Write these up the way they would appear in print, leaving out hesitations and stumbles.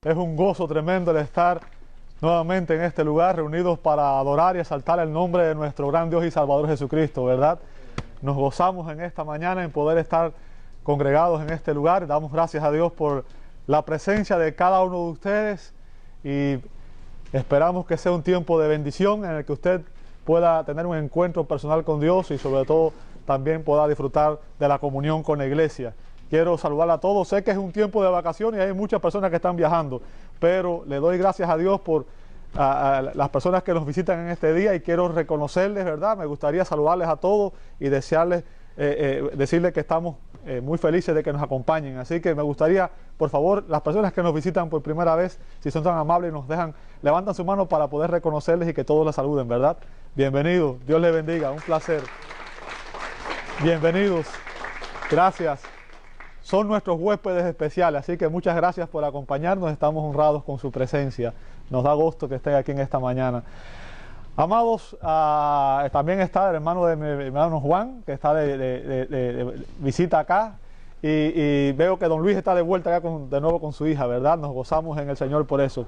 Es un gozo tremendo el estar nuevamente en este lugar, reunidos para adorar y exaltar el nombre de nuestro gran Dios y Salvador Jesucristo, ¿verdad? Nos gozamos en esta mañana en poder estar congregados en este lugar. Damos gracias a Dios por la presencia de cada uno de ustedes y esperamos que sea un tiempo de bendición en el que usted pueda tener un encuentro personal con Dios y sobre todo también pueda disfrutar de la comunión con la iglesia. Quiero saludar a todos. Sé que es un tiempo de vacaciones y hay muchas personas que están viajando, pero le doy gracias a Dios por las personas que nos visitan en este día y quiero reconocerles, ¿verdad? Me gustaría saludarles a todos y desearles, decirles que estamos muy felices de que nos acompañen. Así que me gustaría, por favor, las personas que nos visitan por primera vez, si son tan amables, nos levantan su mano para poder reconocerles y que todos les saluden, ¿verdad? Bienvenidos, Dios les bendiga, un placer. Bienvenidos, gracias. Son nuestros huéspedes especiales, así que muchas gracias por acompañarnos, estamos honrados con su presencia. Nos da gusto que estén aquí en esta mañana. Amados, también está el hermano de mi hermano Juan, que está de visita acá, y veo que don Luis está de vuelta acá de nuevo con su hija, ¿verdad? Nos gozamos en el Señor por eso.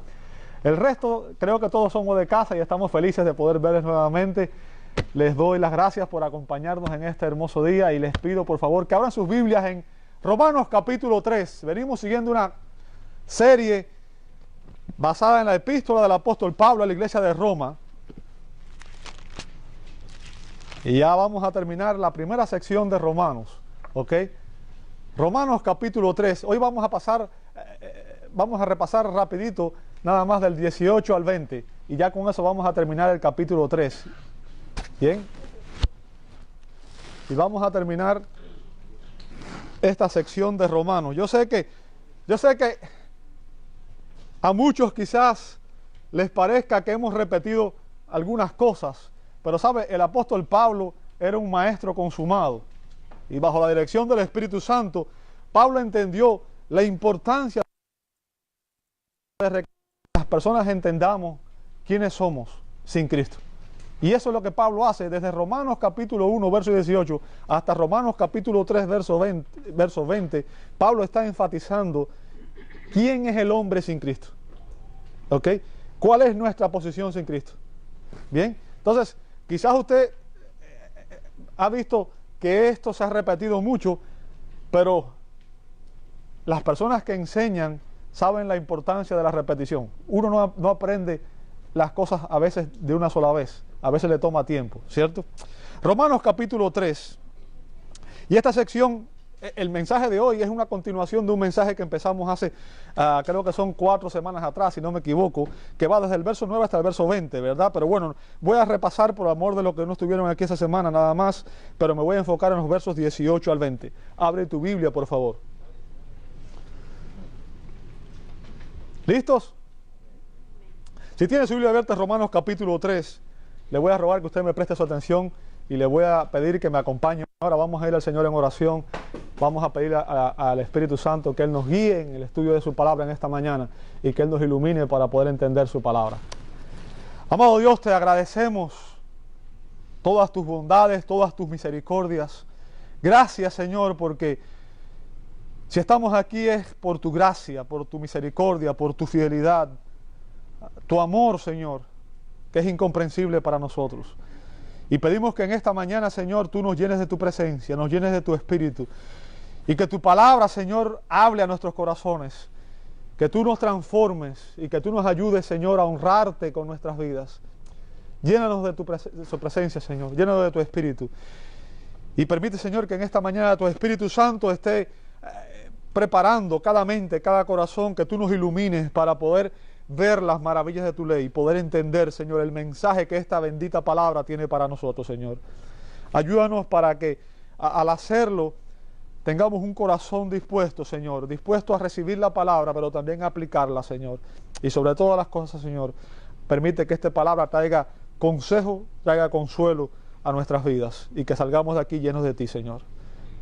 El resto, creo que todos somos de casa y estamos felices de poder verles nuevamente. Les doy las gracias por acompañarnos en este hermoso día y les pido por favor que abran sus Biblias en Romanos capítulo 3. Venimos siguiendo una serie basada en la epístola del apóstol Pablo a la iglesia de Roma. Y ya vamos a terminar la primera sección de Romanos, ¿ok? Romanos capítulo 3. Hoy vamos a repasar rapidito nada más del 18 al 20. Y ya con eso vamos a terminar el capítulo 3. Bien. Y vamos a terminar esta sección de Romanos. Yo sé que a muchos quizás les parezca que hemos repetido algunas cosas, pero sabe, el apóstol Pablo era un maestro consumado y bajo la dirección del Espíritu Santo, Pablo entendió la importancia de que las personas entendamos quiénes somos sin Cristo. Y eso es lo que Pablo hace desde Romanos capítulo 1, verso 18, hasta Romanos capítulo 3, verso 20. Pablo está enfatizando quién es el hombre sin Cristo. ¿Ok? ¿Cuál es nuestra posición sin Cristo? Bien, entonces, quizás usted ha visto que esto se ha repetido mucho, pero las personas que enseñan saben la importancia de la repetición. Uno no aprende las cosas a veces de una sola vez. A veces le toma tiempo, ¿cierto? Romanos capítulo 3. Y esta sección, el mensaje de hoy es una continuación de un mensaje que empezamos hace, creo que son 4 semanas atrás, si no me equivoco, que va desde el verso 9 hasta el verso 20, ¿verdad? Pero bueno, voy a repasar por amor de lo que no estuvieron aquí esa semana nada más, pero me voy a enfocar en los versos 18 al 20. Abre tu Biblia, por favor. ¿Listos? Si tiene su Biblia abierta, Romanos capítulo 3, le voy a rogar que usted me preste su atención y le voy a pedir que me acompañe. Ahora vamos a ir al Señor en oración, vamos a pedir al Espíritu Santo que Él nos guíe en el estudio de su palabra en esta mañana y que Él nos ilumine para poder entender su palabra. Amado Dios, te agradecemos todas tus bondades, todas tus misericordias. Gracias, Señor, porque si estamos aquí es por tu gracia, por tu misericordia, por tu fidelidad, tu amor, Señor, que es incomprensible para nosotros. Y pedimos que en esta mañana, Señor, tú nos llenes de tu presencia, nos llenes de tu espíritu, y que tu palabra, Señor, hable a nuestros corazones, que tú nos transformes y que tú nos ayudes, Señor, a honrarte con nuestras vidas. Llénanos de tu presencia, Señor, llénanos de tu espíritu. Y permite, Señor, que en esta mañana tu Espíritu Santo esté preparando cada mente, cada corazón, que tú nos ilumines para poder ver las maravillas de tu ley, poder entender, Señor, el mensaje que esta bendita palabra tiene para nosotros, Señor. Ayúdanos para que al hacerlo tengamos un corazón dispuesto, Señor, dispuesto a recibir la palabra, pero también a aplicarla, Señor. Y sobre todas las cosas, Señor, permite que esta palabra traiga consejo, traiga consuelo a nuestras vidas y que salgamos de aquí llenos de ti, Señor.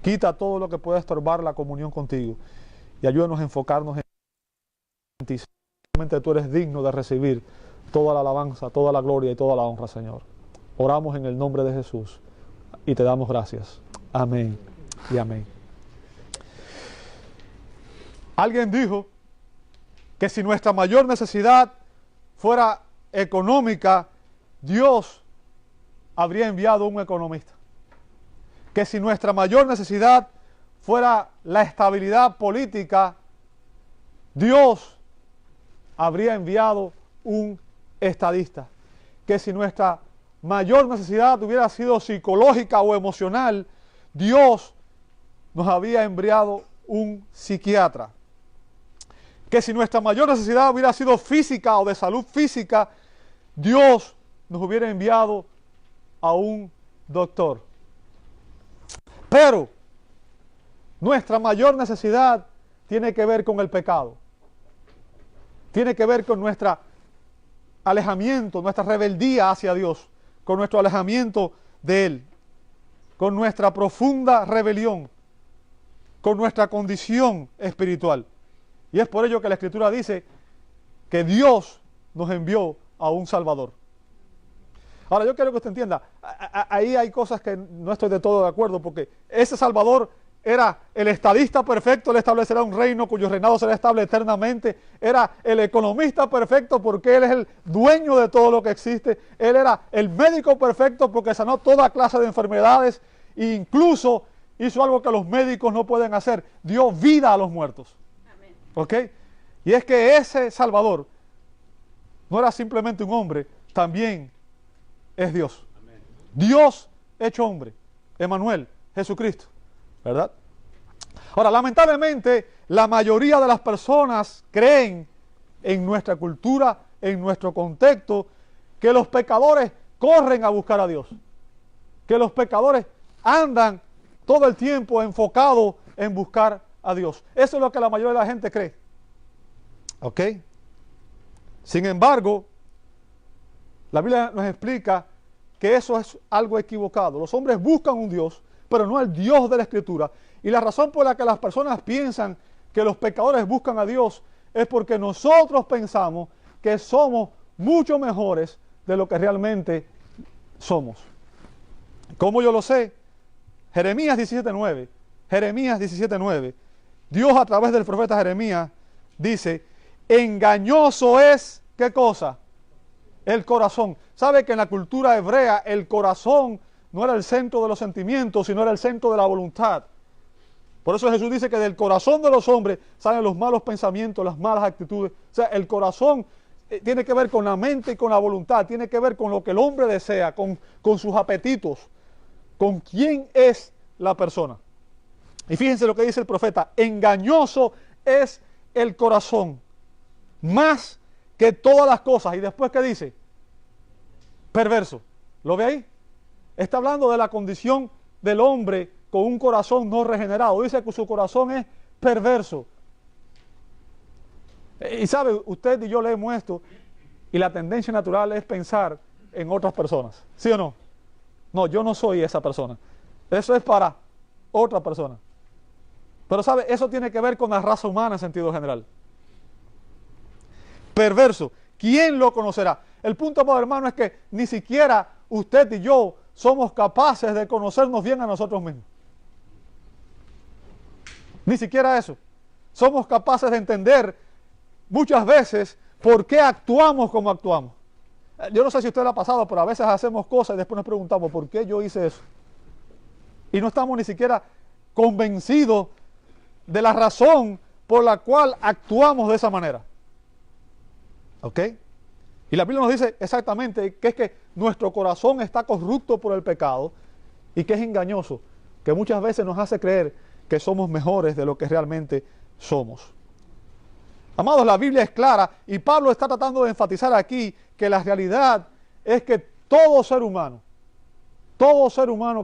Quita todo lo que pueda estorbar la comunión contigo y ayúdanos a enfocarnos en ti. Tú eres digno de recibir toda la alabanza, toda la gloria y toda la honra, Señor. Oramos en el nombre de Jesús y te damos gracias. Amén y amén. Alguien dijo que si nuestra mayor necesidad fuera económica, Dios habría enviado un economista. Que si nuestra mayor necesidad fuera la estabilidad política, Dios habría enviado un estadista. Que si nuestra mayor necesidad hubiera sido psicológica o emocional, Dios nos había enviado un psiquiatra. Que si nuestra mayor necesidad hubiera sido física o de salud física, Dios nos hubiera enviado a un doctor. Pero nuestra mayor necesidad tiene que ver con el pecado. Tiene que ver con nuestro alejamiento, nuestra rebeldía hacia Dios, con nuestro alejamiento de Él, con nuestra profunda rebelión, con nuestra condición espiritual. Y es por ello que la Escritura dice que Dios nos envió a un Salvador. Ahora, yo quiero que usted entienda, ahí hay cosas que no estoy de todo de acuerdo, porque ese Salvador era el estadista perfecto, él establecerá un reino cuyo reinado será estable eternamente, era el economista perfecto porque él es el dueño de todo lo que existe, él era el médico perfecto porque sanó toda clase de enfermedades e incluso hizo algo que los médicos no pueden hacer, dio vida a los muertos. Amén. ¿Ok? Y es que ese Salvador no era simplemente un hombre, también es Dios. Amén. Dios hecho hombre, Emmanuel, Jesucristo, ¿verdad? Ahora, lamentablemente, la mayoría de las personas creen en nuestra cultura, en nuestro contexto, que los pecadores corren a buscar a Dios, que los pecadores andan todo el tiempo enfocados en buscar a Dios. Eso es lo que la mayoría de la gente cree. ¿Ok? Sin embargo, la Biblia nos explica que eso es algo equivocado. Los hombres buscan un Dios, pero no el Dios de la Escritura. Y la razón por la que las personas piensan que los pecadores buscan a Dios es porque nosotros pensamos que somos mucho mejores de lo que realmente somos. ¿Cómo yo lo sé? Jeremías 17:9. Jeremías 17:9. Dios a través del profeta Jeremías dice, engañoso es, ¿qué cosa? El corazón. ¿Sabe que en la cultura hebrea el corazón no era el centro de los sentimientos, sino era el centro de la voluntad? Por eso Jesús dice que del corazón de los hombres salen los malos pensamientos, las malas actitudes. O sea, el corazón tiene que ver con la mente y con la voluntad, tiene que ver con lo que el hombre desea, con sus apetitos, con quién es la persona. Y fíjense lo que dice el profeta, engañoso es el corazón, más que todas las cosas. Y después, ¿qué dice? Perverso. ¿Lo ve ahí? Está hablando de la condición del hombre con un corazón no regenerado. Dice que su corazón es perverso. Y sabe, usted y yo leemos esto y la tendencia natural es pensar en otras personas. ¿Sí o no? No, yo no soy esa persona. Eso es para otra persona. Pero sabe, eso tiene que ver con la raza humana en sentido general. Perverso. ¿Quién lo conocerá? El punto, amado hermano, es que ni siquiera usted y yo somos capaces de conocernos bien a nosotros mismos. Ni siquiera eso. Somos capaces de entender muchas veces por qué actuamos como actuamos. Yo no sé si a usted le ha pasado, pero a veces hacemos cosas y después nos preguntamos, ¿por qué yo hice eso? Y no estamos ni siquiera convencidos de la razón por la cual actuamos de esa manera. ¿Ok? Y la Biblia nos dice exactamente que es que nuestro corazón está corrupto por el pecado y que es engañoso, que muchas veces nos hace creer que somos mejores de lo que realmente somos. Amados, la Biblia es clara y Pablo está tratando de enfatizar aquí que la realidad es que todo ser humano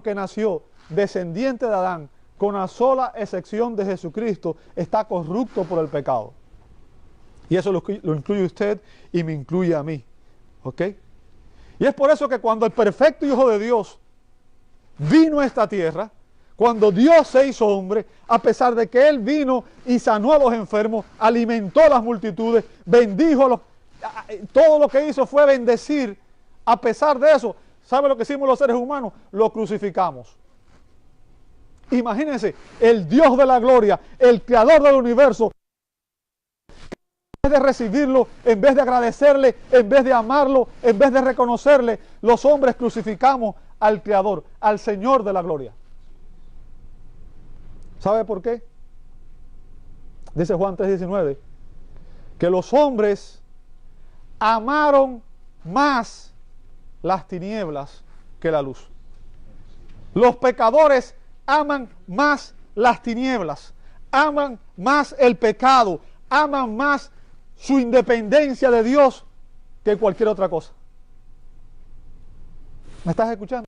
que nació descendiente de Adán, con la sola excepción de Jesucristo, está corrupto por el pecado. Y eso lo incluye usted y me incluye a mí. ¿Ok? Y es por eso que cuando el perfecto Hijo de Dios vino a esta tierra, cuando Dios se hizo hombre, a pesar de que Él vino y sanó a los enfermos, alimentó a las multitudes, bendijo a los... Todo lo que hizo fue bendecir. A pesar de eso, ¿sabe lo que hicimos los seres humanos? Lo crucificamos. Imagínense, el Dios de la gloria, el creador del universo, de recibirlo, en vez de agradecerle, en vez de amarlo, en vez de reconocerle, los hombres crucificamos al Creador, al Señor de la gloria. ¿Sabe por qué? Dice Juan 3:19, que los hombres amaron más las tinieblas que la luz. Los pecadores aman más las tinieblas, aman más el pecado, aman más su independencia de Dios que cualquier otra cosa. ¿Me estás escuchando?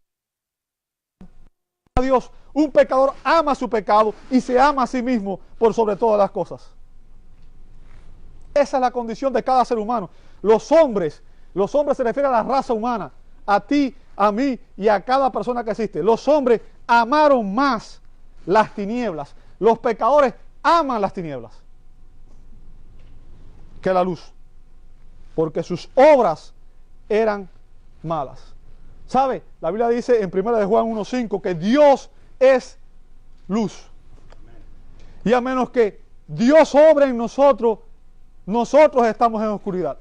Dios, un pecador ama su pecado y se ama a sí mismo por sobre todas las cosas. Esa es la condición de cada ser humano. Los hombres se refieren a la raza humana, a ti, a mí y a cada persona que existe. Los hombres amaron más las tinieblas. Los pecadores aman las tinieblas que la luz, porque sus obras eran malas. ¿Sabe? La Biblia dice en 1 de Juan 1:5 que Dios es luz. Y a menos que Dios obre en nosotros, nosotros estamos en oscuridad.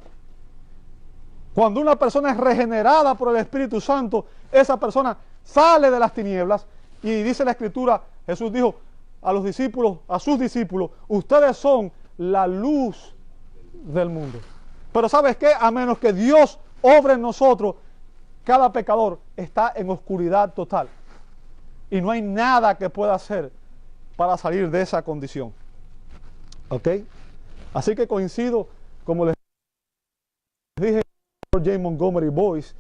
Cuando una persona es regenerada por el Espíritu Santo, esa persona sale de las tinieblas y dice la Escritura, Jesús dijo a los discípulos, a sus discípulos, ustedes son la luz del mundo. Pero ¿sabes qué? A menos que Dios obre en nosotros, cada pecador está en oscuridad total. Y no hay nada que pueda hacer para salir de esa condición. ¿Ok? Así que coincido, como les dije, James Montgomery Boyce,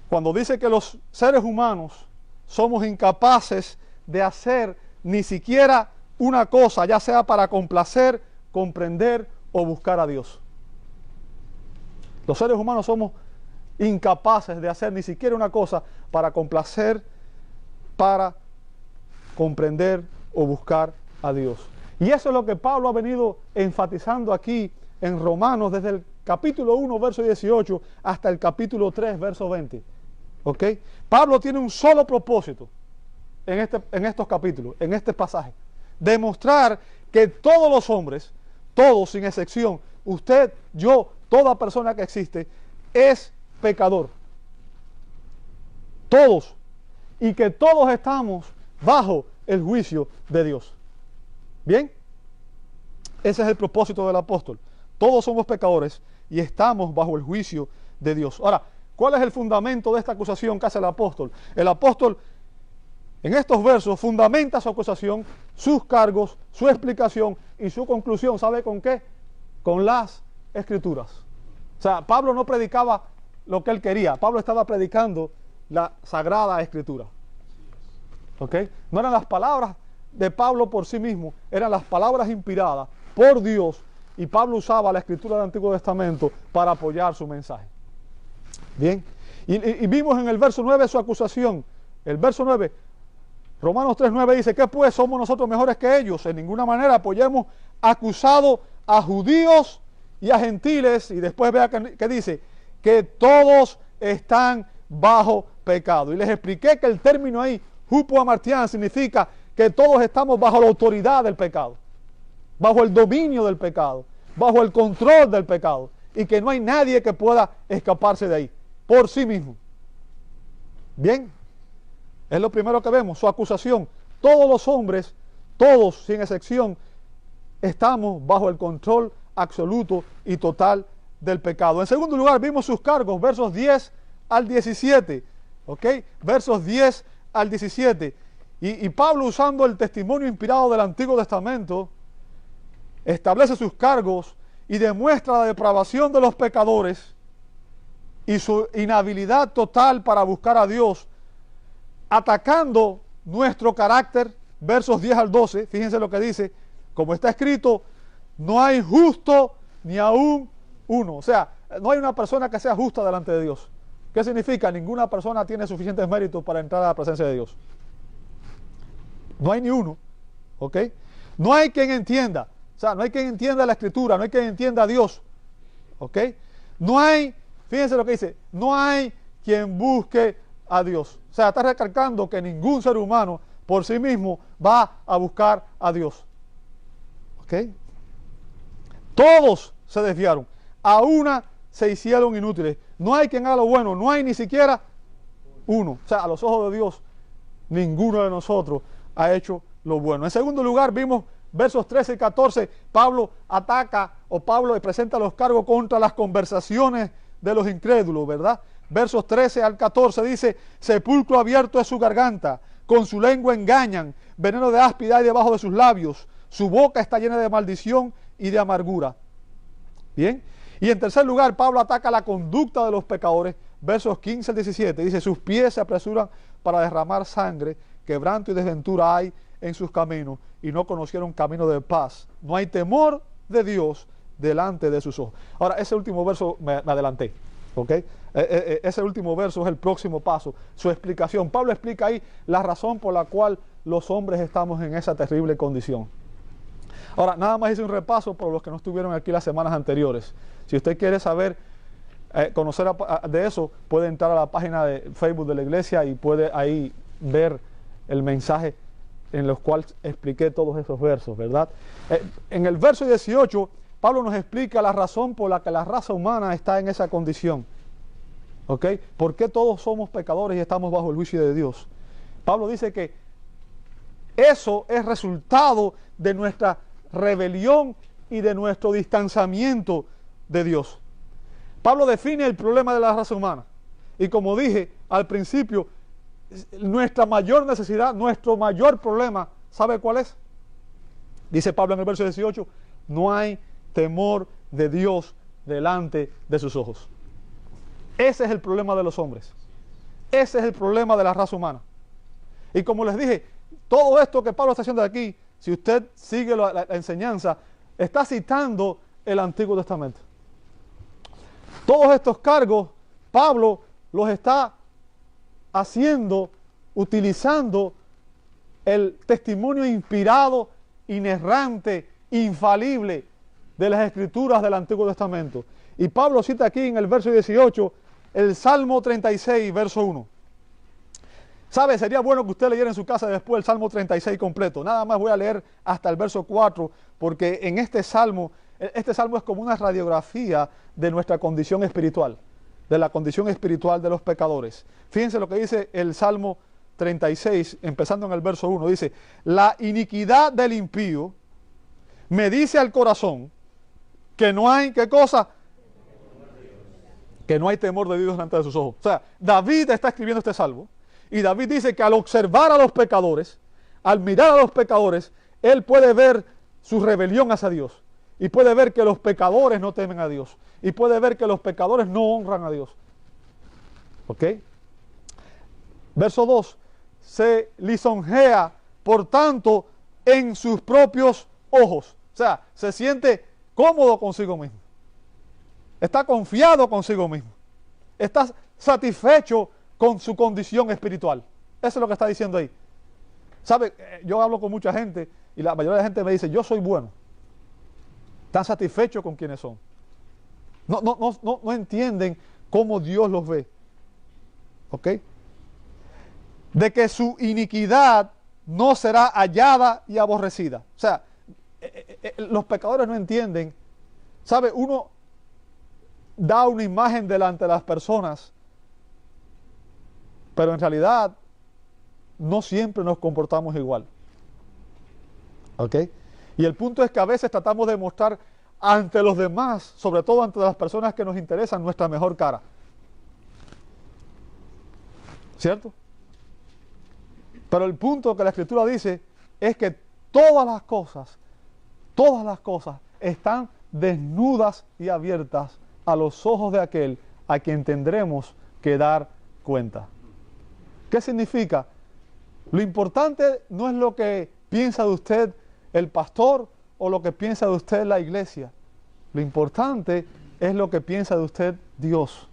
cuando dice que los seres humanos somos incapaces de hacer ni siquiera una cosa, ya sea para complacer, comprender o buscar a Dios. Los seres humanos somos incapaces de hacer ni siquiera una cosa para complacer, para comprender o buscar a Dios. Y eso es lo que Pablo ha venido enfatizando aquí en Romanos desde el capítulo 1, verso 18, hasta el capítulo 3, verso 20. ¿Ok? Pablo tiene un solo propósito en estos capítulos, en este pasaje. Demostrar que todos los hombres, todos sin excepción, usted, yo, toda persona que existe, es pecador. Todos. Y que todos estamos bajo el juicio de Dios. ¿Bien? Ese es el propósito del apóstol. Todos somos pecadores y estamos bajo el juicio de Dios. Ahora, ¿cuál es el fundamento de esta acusación que hace el apóstol? El apóstol, en estos versos, fundamenta su acusación, sus cargos, su explicación y su conclusión. ¿Sabe con qué? Con las Escrituras. O sea, Pablo no predicaba lo que él quería. Pablo estaba predicando la Sagrada Escritura. ¿Ok? No eran las palabras de Pablo por sí mismo, eran las palabras inspiradas por Dios, y Pablo usaba la Escritura del Antiguo Testamento para apoyar su mensaje. Bien, y vimos en el verso 9 su acusación. El verso 9, Romanos 3:9 dice, ¿qué pues? ¿Somos nosotros mejores que ellos? En ninguna manera, apoyemos acusado a judíos y a gentiles. Y después vea que dice, que todos están bajo pecado. Y les expliqué que el término ahí, hupo amartian, significa que todos estamos bajo la autoridad del pecado, bajo el dominio del pecado, bajo el control del pecado, y que no hay nadie que pueda escaparse de ahí, por sí mismo. Bien, es lo primero que vemos, su acusación. Todos los hombres, todos sin excepción, estamos bajo el control absoluto y total del pecado. En segundo lugar, vimos sus cargos, versos 10 al 17, ¿ok? Versos 10 al 17. Y Pablo, usando el testimonio inspirado del Antiguo Testamento, establece sus cargos y demuestra la depravación de los pecadores y su inhabilidad total para buscar a Dios, atacando nuestro carácter. Versos 10 al 12, fíjense lo que dice, como está escrito, no hay justo ni aún uno. O sea, no hay una persona que sea justa delante de Dios. ¿Qué significa? Ninguna persona tiene suficientes méritos para entrar a la presencia de Dios. No hay ni uno, ¿ok? No hay quien entienda, o sea, no hay quien entienda la Escritura, no hay quien entienda a Dios, ¿ok? No hay, fíjense lo que dice, no hay quien busque a Dios. O sea, está recalcando que ningún ser humano por sí mismo va a buscar a Dios, ¿ok? Todos se desviaron, a una se hicieron inútiles. No hay quien haga lo bueno, no hay ni siquiera uno. O sea, a los ojos de Dios, ninguno de nosotros ha hecho lo bueno. En segundo lugar, vimos versos 13 y 14, Pablo ataca o Pablo presenta los cargos contra las conversaciones de los incrédulos, ¿verdad? Versos 13 al 14 dice, sepulcro abierto es su garganta, con su lengua engañan, veneno de áspida hay debajo de sus labios, su boca está llena de maldición y de amargura. Bien, y en tercer lugar, Pablo ataca la conducta de los pecadores, versos 15 al 17, dice, sus pies se apresuran para derramar sangre, quebranto y desventura hay en sus caminos, y no conocieron camino de paz. No hay temor de Dios delante de sus ojos. Ahora, ese último verso me adelanté, ¿ok? Ese último verso es el próximo paso, su explicación. Pablo explica ahí la razón por la cual los hombres estamos en esa terrible condición. Ahora, nada más hice un repaso por los que no estuvieron aquí las semanas anteriores. Si usted quiere saber, conocer de eso, puede entrar a la página de Facebook de la iglesia y puede ahí ver el mensaje en los cuales expliqué todos esos versos, ¿verdad? En el verso 18, Pablo nos explica la razón por la que la raza humana está en esa condición. ¿Ok? ¿Por qué todos somos pecadores y estamos bajo el juicio de Dios? Pablo dice que eso es resultado de nuestra rebelión y de nuestro distanciamiento de Dios. Pablo define el problema de la raza humana. Y como dije al principio, nuestra mayor necesidad, nuestro mayor problema, ¿sabe cuál es? Dice Pablo en el verso 18, no hay temor de Dios delante de sus ojos. Ese es el problema de los hombres. Ese es el problema de la raza humana. Y como les dije, todo esto que Pablo está haciendo aquí, si usted sigue la enseñanza, está citando el Antiguo Testamento. Todos estos cargos, Pablo los está haciendo, utilizando el testimonio inspirado, inerrante, infalible de las Escrituras del Antiguo Testamento. Y Pablo cita aquí en el verso 18 el Salmo 36, verso 1. ¿Sabe? Sería bueno que usted leyera en su casa después el Salmo 36 completo. Nada más voy a leer hasta el verso 4, porque en este salmo es como una radiografía de nuestra condición espiritual, de la condición espiritual de los pecadores. Fíjense lo que dice el Salmo 36, empezando en el verso 1, dice, la iniquidad del impío me dice al corazón que no hay, ¿qué cosa? Que no hay temor de Dios delante de sus ojos. O sea, David está escribiendo este salmo, y David dice que al observar a los pecadores, al mirar a los pecadores, él puede ver su rebelión hacia Dios, y puede ver que los pecadores no temen a Dios, y puede ver que los pecadores no honran a Dios. ¿Ok? Verso 2, se lisonjea, por tanto, en sus propios ojos. O sea, se siente cómodo consigo mismo. Está confiado consigo mismo. Está satisfecho con su condición espiritual. Eso es lo que está diciendo ahí. ¿Sabe? Yo hablo con mucha gente y la mayoría de la gente me dice, yo soy bueno. Están satisfechos con quienes son. No entienden cómo Dios los ve. ¿Ok? De que su iniquidad no será hallada y aborrecida. O sea, los pecadores no entienden. ¿Sabe? Uno da una imagen delante de las personas, pero en realidad no siempre nos comportamos igual. ¿Ok? Y el punto es que a veces tratamos de mostrar ante los demás, sobre todo ante las personas que nos interesan, nuestra mejor cara. ¿Cierto? Pero el punto que la Escritura dice es que todas las cosas están desnudas y abiertas a los ojos de aquel a quien tendremos que dar cuenta. ¿Qué significa? Lo importante no es lo que piensa de usted el pastor o lo que piensa de usted la iglesia. Lo importante es lo que piensa de usted Dios.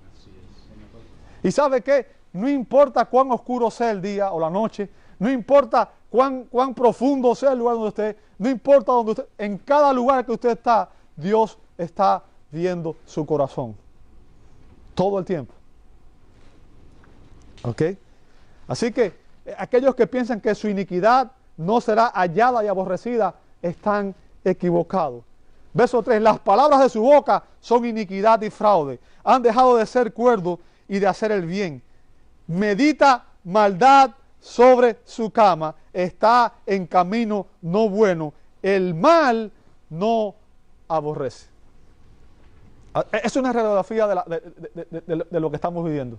¿Y sabe qué? No importa cuán oscuro sea el día o la noche, no importa cuán profundo sea el lugar donde usted, no importa donde usted, en cada lugar que usted está, Dios está viendo su corazón. Todo el tiempo. ¿Ok? Así que aquellos que piensan que su iniquidad no será hallada y aborrecida, están equivocados. Verso 3, las palabras de su boca son iniquidad y fraude. Han dejado de ser cuerdos y de hacer el bien. Medita maldad sobre su cama. Está en camino no bueno. El mal no aborrece. Es una radiografía de lo que estamos viviendo.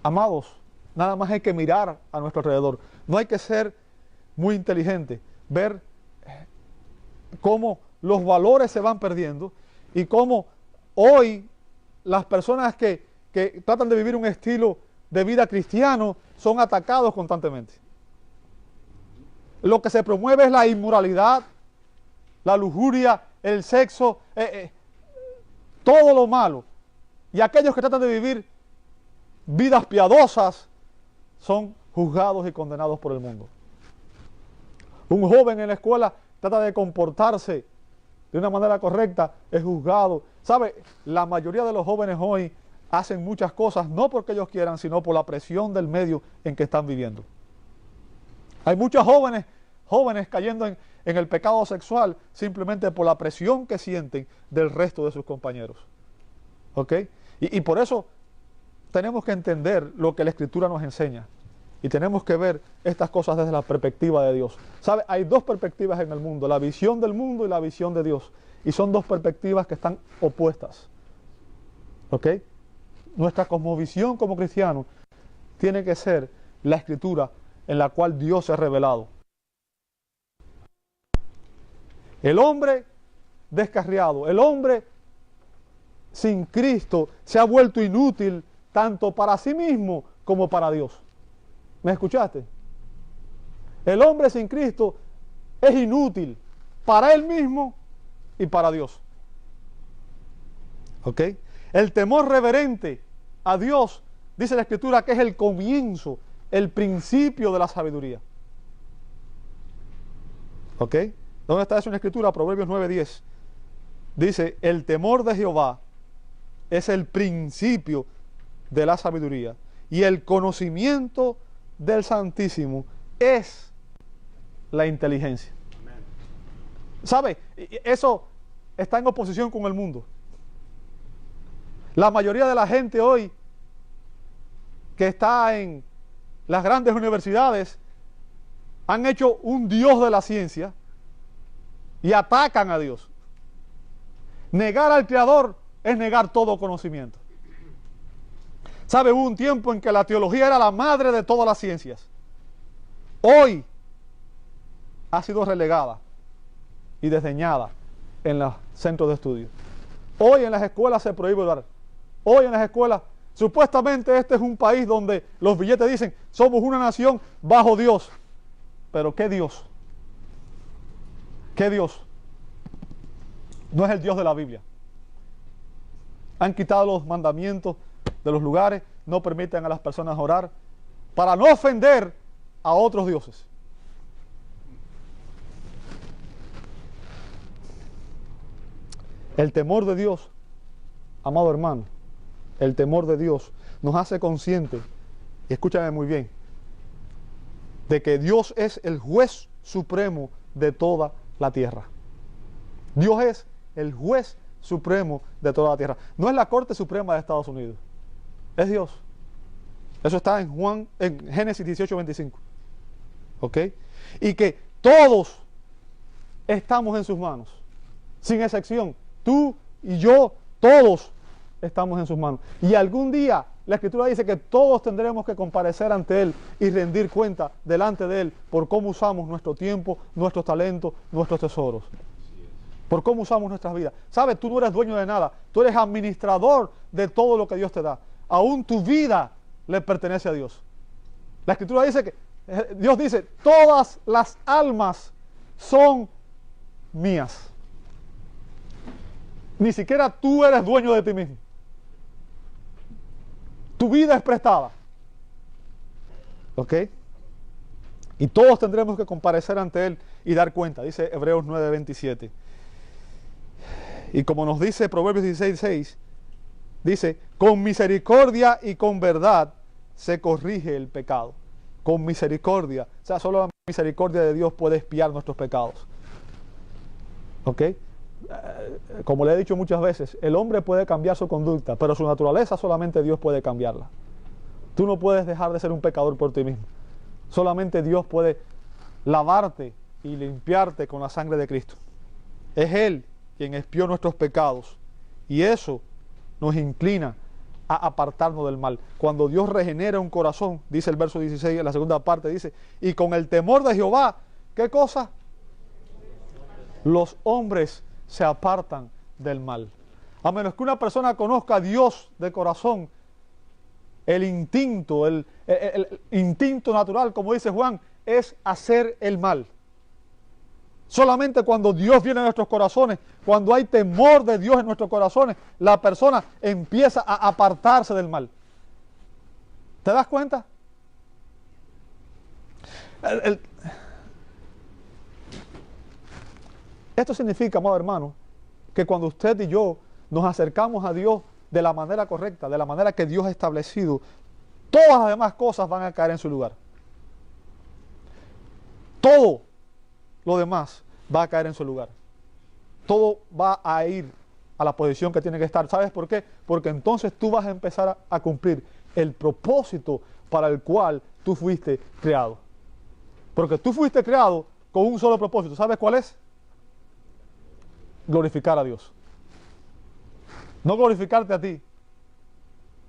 Amados, nada más hay que mirar a nuestro alrededor. No hay que ser muy inteligente, ver cómo los valores se van perdiendo y cómo hoy las personas que tratan de vivir un estilo de vida cristiano son atacados constantemente. Lo que se promueve es la inmoralidad, la lujuria, el sexo, todo lo malo. Y aquellos que tratan de vivir vidas piadosas son juzgados y condenados por el mundo. Un joven en la escuela trata de comportarse de una manera correcta, es juzgado. ¿Sabe? La mayoría de los jóvenes hoy hacen muchas cosas no porque ellos quieran, sino por la presión del medio en que están viviendo. Hay muchos jóvenes cayendo en el pecado sexual simplemente por la presión que sienten del resto de sus compañeros. ¿Ok? Y por eso tenemos que entender lo que la Escritura nos enseña. Y tenemos que ver estas cosas desde la perspectiva de Dios. ¿Sabe? Hay dos perspectivas en el mundo, la visión del mundo y la visión de Dios. Y son dos perspectivas que están opuestas. ¿Ok? Nuestra cosmovisión como cristianos tiene que ser la Escritura en la cual Dios se ha revelado. El hombre descarriado, el hombre sin Cristo se ha vuelto inútil tanto para sí mismo como para Dios. ¿Me escuchaste? El hombre sin Cristo es inútil para él mismo y para Dios. ¿Ok? El temor reverente a Dios, dice la Escritura, que es el comienzo, el principio de la sabiduría. ¿Ok? ¿Dónde está eso en la Escritura? Proverbios 9:10. Dice, el temor de Jehová es el principio de la sabiduría y el conocimiento del Santísimo es la inteligencia. Amén. ¿Sabe? Eso está en oposición con el mundo. La mayoría de la gente hoy que está en las grandes universidades han hecho un Dios de la ciencia y atacan a Dios. Negar al Creador es negar todo conocimiento. ¿Sabe? Hubo un tiempo en que la teología era la madre de todas las ciencias. Hoy ha sido relegada y desdeñada en los centros de estudio. Hoy en las escuelas se prohíbe orar. Hoy en las escuelas, supuestamente este es un país donde los billetes dicen, somos una nación bajo Dios. Pero ¿qué Dios? ¿Qué Dios? No es el Dios de la Biblia. Han quitado los mandamientos de los lugares, no permiten a las personas orar para no ofender a otros dioses. El temor de Dios, amado hermano, el temor de Dios nos hace conscientes, y escúchame muy bien, de que Dios es el juez supremo de toda la tierra. Dios es el juez supremo de toda la tierra. No es la Corte Suprema de Estados Unidos, es Dios. Eso está en Génesis 18:25. ¿Ok? Y que todos estamos en sus manos, sin excepción. Tú y yo, todos estamos en sus manos. Y algún día la Escritura dice que todos tendremos que comparecer ante Él y rendir cuenta delante de Él por cómo usamos nuestro tiempo, nuestros talentos, nuestros tesoros. Por cómo usamos nuestras vidas. ¿Sabes? Tú no eres dueño de nada. Tú eres administrador de todo lo que Dios te da. Aún tu vida le pertenece a Dios. La Escritura dice que Dios dice, todas las almas son mías. Ni siquiera tú eres dueño de ti mismo. Tu vida es prestada. ¿Ok? Y todos tendremos que comparecer ante Él y dar cuenta. Dice Hebreos 9:27. Y como nos dice Proverbios 16:6, dice, con misericordia y con verdad se corrige el pecado. Con misericordia. O sea, solamente misericordia de Dios puede expiar nuestros pecados. ¿Ok? Como le he dicho muchas veces, el hombre puede cambiar su conducta, pero su naturaleza solamente Dios puede cambiarla. Tú no puedes dejar de ser un pecador por ti mismo. Solamente Dios puede lavarte y limpiarte con la sangre de Cristo. Es Él quien expió nuestros pecados, y eso nos inclina a apartarnos del mal. Cuando Dios regenera un corazón, dice el verso 16, en la segunda parte, dice, y con el temor de Jehová, ¿qué cosa? Los hombres se apartan del mal. A menos que una persona conozca a Dios de corazón, el instinto natural, como dice Juan, es hacer el mal. Solamente cuando Dios viene a nuestros corazones, cuando hay temor de Dios en nuestros corazones, la persona empieza a apartarse del mal. ¿Te das cuenta? Esto significa, amado hermano, que cuando usted y yo nos acercamos a Dios de la manera correcta, de la manera que Dios ha establecido, todas las demás cosas van a caer en su lugar. Todo lo demás va a caer en su lugar. Todo va a ir a la posición que tiene que estar. ¿Sabes por qué? Porque entonces tú vas a empezar a cumplir el propósito para el cual tú fuiste creado. Porque tú fuiste creado con un solo propósito. ¿Sabes cuál es? Glorificar a Dios. No glorificarte a ti,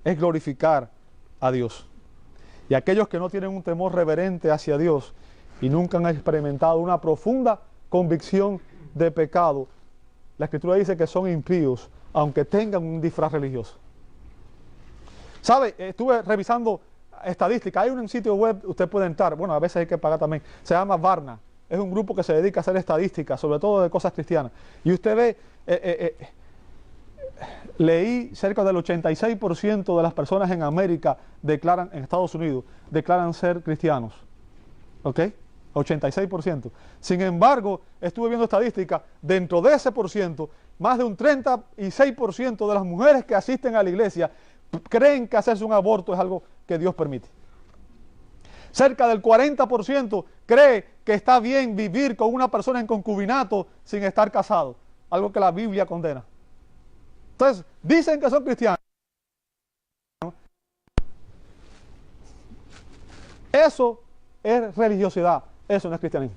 es glorificar a Dios. Y aquellos que no tienen un temor reverente hacia Dios y nunca han experimentado una profunda convicción de pecado, la Escritura dice que son impíos, aunque tengan un disfraz religioso. ¿Sabe? Estuve revisando estadísticas. Hay un sitio web, usted puede entrar, bueno, a veces hay que pagar también, se llama Barna. Es un grupo que se dedica a hacer estadísticas, sobre todo de cosas cristianas. Y usted ve, leí cerca del 86% de las personas en América declaran, en Estados Unidos, declaran ser cristianos. ¿Ok? 86%. Sin embargo, estuve viendo estadísticas, dentro de ese por ciento, más de un 36% de las mujeres que asisten a la iglesia creen que hacerse un aborto es algo que Dios permite. Cerca del 40% cree que está bien vivir con una persona en concubinato sin estar casado, algo que la Biblia condena. Entonces, dicen que son cristianos. Eso es religiosidad, eso no es cristianismo.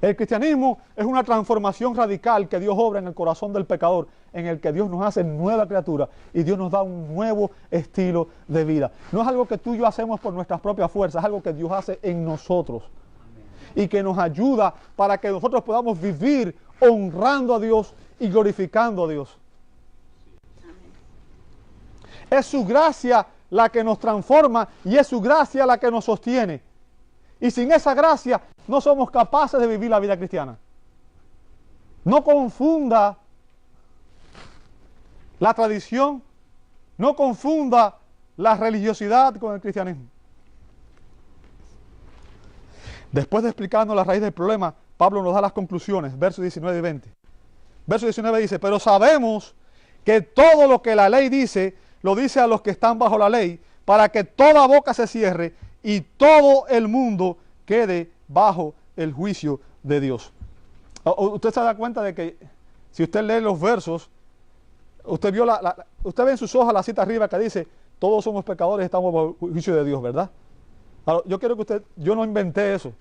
El cristianismo es una transformación radical que Dios obra en el corazón del pecador, en el que Dios nos hace nueva criatura y Dios nos da un nuevo estilo de vida. No es algo que tú y yo hacemos por nuestras propias fuerzas, es algo que Dios hace en nosotros. Y que nos ayuda para que nosotros podamos vivir honrando a Dios y glorificando a Dios. Es su gracia la que nos transforma y es su gracia la que nos sostiene. Y sin esa gracia no somos capaces de vivir la vida cristiana. No confunda la tradición, no confunda la religiosidad con el cristianismo. Después de explicarnos la raíz del problema, Pablo nos da las conclusiones, versos 19 y 20. Verso 19 dice, pero sabemos que todo lo que la ley dice, lo dice a los que están bajo la ley, para que toda boca se cierre y todo el mundo quede bajo el juicio de Dios. Usted se da cuenta de que si usted lee los versos, usted vio usted ve en sus hojas la cita arriba que dice, todos somos pecadores y estamos bajo el juicio de Dios, ¿verdad? Ahora, yo quiero que yo no inventé eso.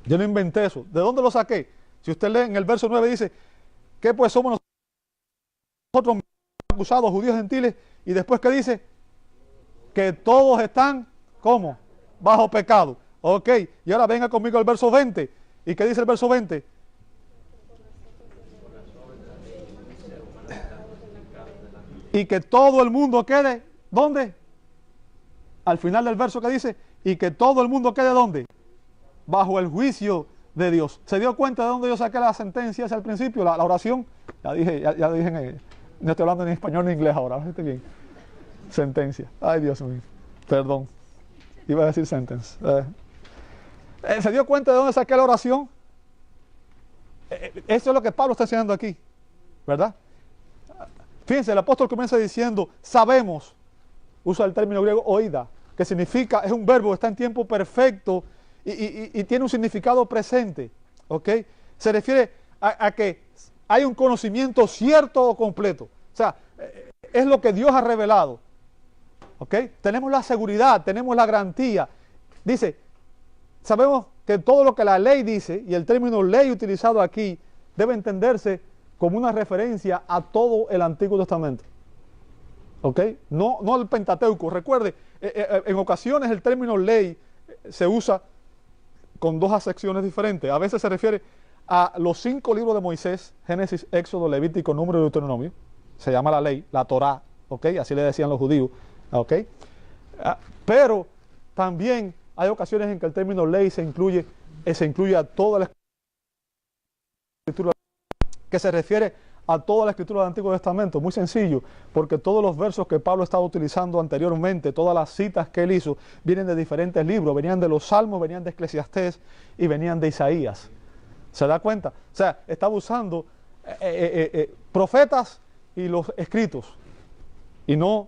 Yo no inventé eso. ¿De dónde lo saqué? Si usted lee en el verso 9 dice, ¿qué pues somos nosotros acusados, judíos gentiles? Y después que dice, que todos están, ¿cómo? Bajo pecado. Ok, y ahora venga conmigo al verso 20. ¿Y qué dice el verso 20? Y que todo el mundo quede, ¿dónde? Al final del verso que dice, y que todo el mundo quede, ¿dónde? Bajo el juicio de Dios. ¿Se dio cuenta de dónde yo saqué la sentencia hacia el principio, la oración? Ya dije, no estoy hablando ni español ni inglés ahora, ¿viste bien? Sentencia. Ay, Dios mío. Perdón. Iba a decir sentence. ¿Se dio cuenta de dónde saqué la oración? Eso es lo que Pablo está enseñando aquí, ¿verdad? Fíjense, el apóstol comienza diciendo, sabemos, usa el término griego oida, que significa, es un verbo que está en tiempo perfecto y tiene un significado presente, ¿ok? Se refiere a que hay un conocimiento cierto o completo. O sea, es lo que Dios ha revelado, ¿ok? Tenemos la seguridad, tenemos la garantía. Dice, sabemos que todo lo que la ley dice, y el término ley utilizado aquí, debe entenderse como una referencia a todo el Antiguo Testamento. ¿Ok? No al Pentateuco. Recuerde, en ocasiones el término ley se usa con dos acepciones diferentes. A veces se refiere a los 5 libros de Moisés: Génesis, Éxodo, Levítico, Número y Deuteronomio. Se llama la ley, la Torá, ¿ok? Así le decían los judíos, ¿ok? Pero también hay ocasiones en que el término ley se incluye a toda la escritura, que se refiere a toda la escritura del Antiguo Testamento. Muy sencillo, porque todos los versos que Pablo estaba utilizando anteriormente, todas las citas que él hizo, vienen de diferentes libros, venían de los Salmos, venían de Eclesiastés y venían de Isaías. ¿Se da cuenta? O sea, estaba usando profetas y los escritos, y no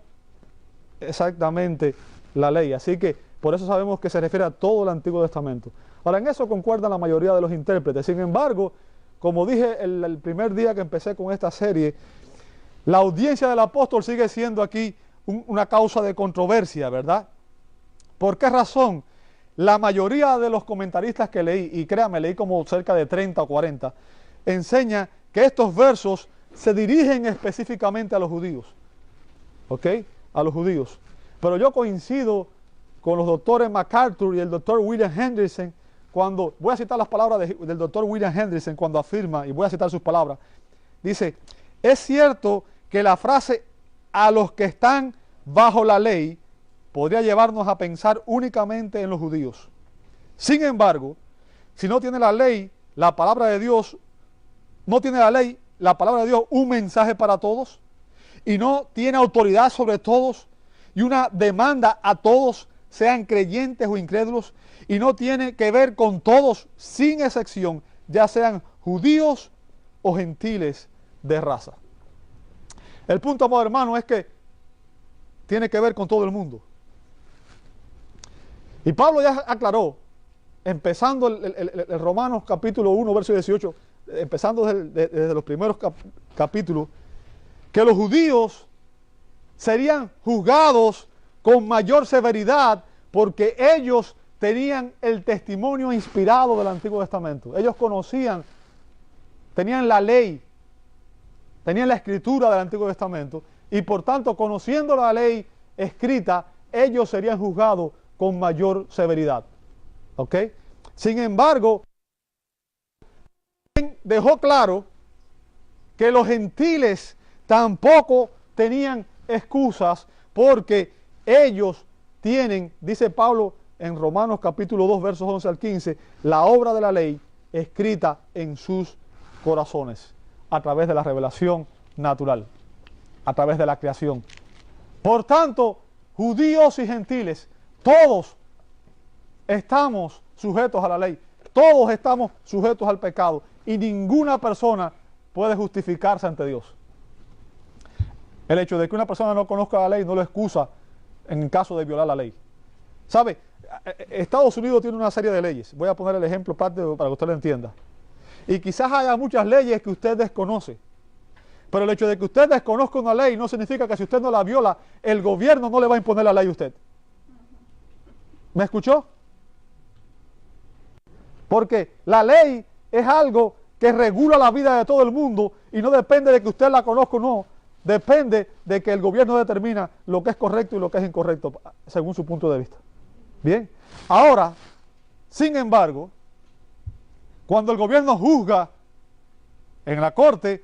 exactamente la ley. Así que por eso sabemos que se refiere a todo el Antiguo Testamento. Ahora, en eso concuerdan la mayoría de los intérpretes. Sin embargo, como dije el primer día que empecé con esta serie, la audiencia del apóstol sigue siendo aquí una causa de controversia, ¿verdad? ¿Por qué razón? La mayoría de los comentaristas que leí, y créanme, leí como cerca de 30 o 40, enseña que estos versos se dirigen específicamente a los judíos, ¿ok? A los judíos. Pero yo coincido con los doctores MacArthur y el doctor William Hendrickson, cuando, voy a citar las palabras del doctor William Hendrickson cuando afirma, y voy a citar sus palabras, dice: es cierto que la frase "a los que están bajo la ley" podría llevarnos a pensar únicamente en los judíos. Sin embargo, si no tiene la ley, la palabra de Dios, no tiene la ley, la palabra de Dios, un mensaje para todos, y no tiene autoridad sobre todos, y una demanda a todos, sean creyentes o incrédulos, y no tiene que ver con todos, sin excepción, ya sean judíos o gentiles de raza. El punto, amado hermano, es que tiene que ver con todo el mundo. Y Pablo ya aclaró, empezando el Romanos capítulo 1, verso 18, empezando desde los primeros capítulos, que los judíos serían juzgados con mayor severidad porque ellos tenían el testimonio inspirado del Antiguo Testamento. Ellos conocían, tenían la ley, tenían la escritura del Antiguo Testamento, y por tanto, conociendo la ley escrita, ellos serían juzgados con mayor severidad. ¿Ok? Sin embargo, dejó claro que los gentiles tampoco tenían excusas, porque ellos tienen, dice Pablo en Romanos capítulo 2, versos 11 al 15, la obra de la ley escrita en sus corazones, a través de la revelación natural, a través de la creación. Por tanto, judíos y gentiles, todos estamos sujetos a la ley, todos estamos sujetos al pecado, y ninguna persona puede justificarse ante Dios. El hecho de que una persona no conozca la ley no lo excusa en caso de violar la ley. ¿Sabe? Estados Unidos tiene una serie de leyes. Voy a poner el ejemplo práctico para que usted lo entienda. Y quizás haya muchas leyes que usted desconoce. Pero el hecho de que usted desconozca una ley no significa que si usted no la viola, el gobierno no le va a imponer la ley a usted. ¿Me escuchó? Porque la ley es algo que regula la vida de todo el mundo y no depende de que usted la conozca o no. Depende de que el gobierno determina lo que es correcto y lo que es incorrecto, según su punto de vista. Bien, ahora, sin embargo, cuando el gobierno juzga en la corte,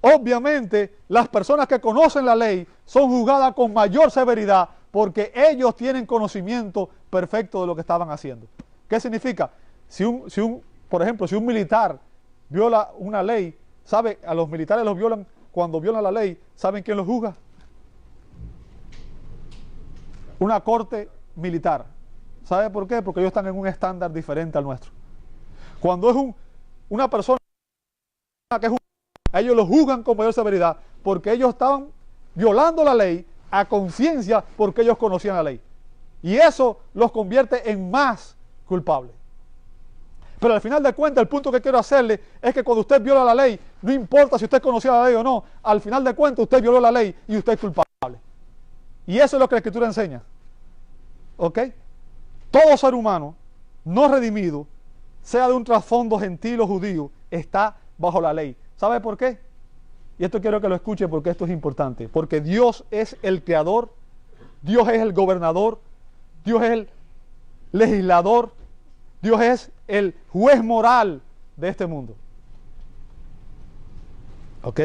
obviamente las personas que conocen la ley son juzgadas con mayor severidad porque ellos tienen conocimiento perfecto de lo que estaban haciendo. ¿Qué significa? Por ejemplo, si un militar viola una ley, ¿sabe? A los militares los violan. Cuando violan la ley, ¿saben quién los juzga? Una corte militar. ¿Sabe por qué? Porque ellos están en un estándar diferente al nuestro. Cuando es una persona que es ellos los juzgan con mayor severidad porque ellos estaban violando la ley a conciencia porque ellos conocían la ley. Y eso los convierte en más culpables. Pero al final de cuentas, el punto que quiero hacerle es que cuando usted viola la ley, no importa si usted conocía la ley o no, al final de cuentas usted violó la ley y usted es culpable. Y eso es lo que la Escritura enseña. ¿Ok? Todo ser humano no redimido, sea de un trasfondo gentil o judío, está bajo la ley. ¿Sabe por qué? Y esto quiero que lo escuche porque esto es importante. Porque Dios es el creador, Dios es el gobernador, Dios es el legislador, Dios es el juez moral de este mundo. ¿Ok?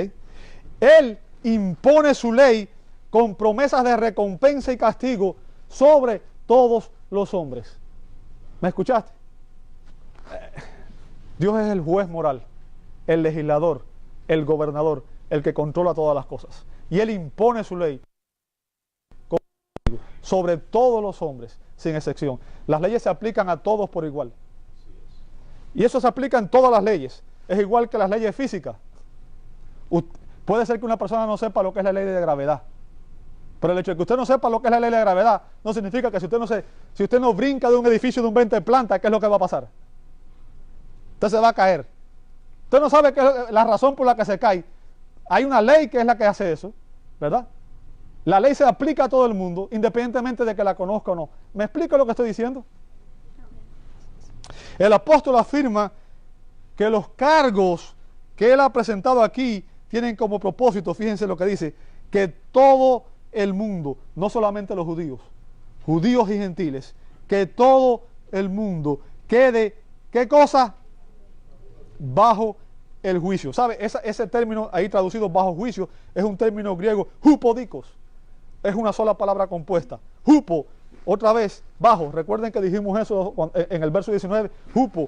Él impone su ley con promesas de recompensa y castigo sobre todos los hombres. ¿Me escuchaste? Dios es el juez moral, el legislador, el gobernador, el que controla todas las cosas. Y Él impone su ley sobre todos los hombres, sin excepción. Las leyes se aplican a todos por igual. Y eso se aplica en todas las leyes. Es igual que las leyes físicas. Puede ser que una persona no sepa lo que es la ley de gravedad. Pero el hecho de que usted no sepa lo que es la ley de gravedad no significa que si usted no brinca de un edificio de un 20 plantas, ¿qué es lo que va a pasar? Usted se va a caer. Usted no sabe qué es la razón por la que se cae. Hay una ley que es la que hace eso, ¿verdad? La ley se aplica a todo el mundo, independientemente de que la conozca o no. ¿Me explico lo que estoy diciendo? El apóstol afirma que los cargos que él ha presentado aquí tienen como propósito, fíjense lo que dice, que todo el mundo, no solamente los judíos, judíos y gentiles, que todo el mundo quede, ¿qué cosa? Bajo el juicio. ¿Sabe? Ese término ahí traducido bajo juicio es un término griego, hupodikos. Es una sola palabra compuesta. Hupo, otra vez, bajo. Recuerden que dijimos eso en el verso 19. Hupo.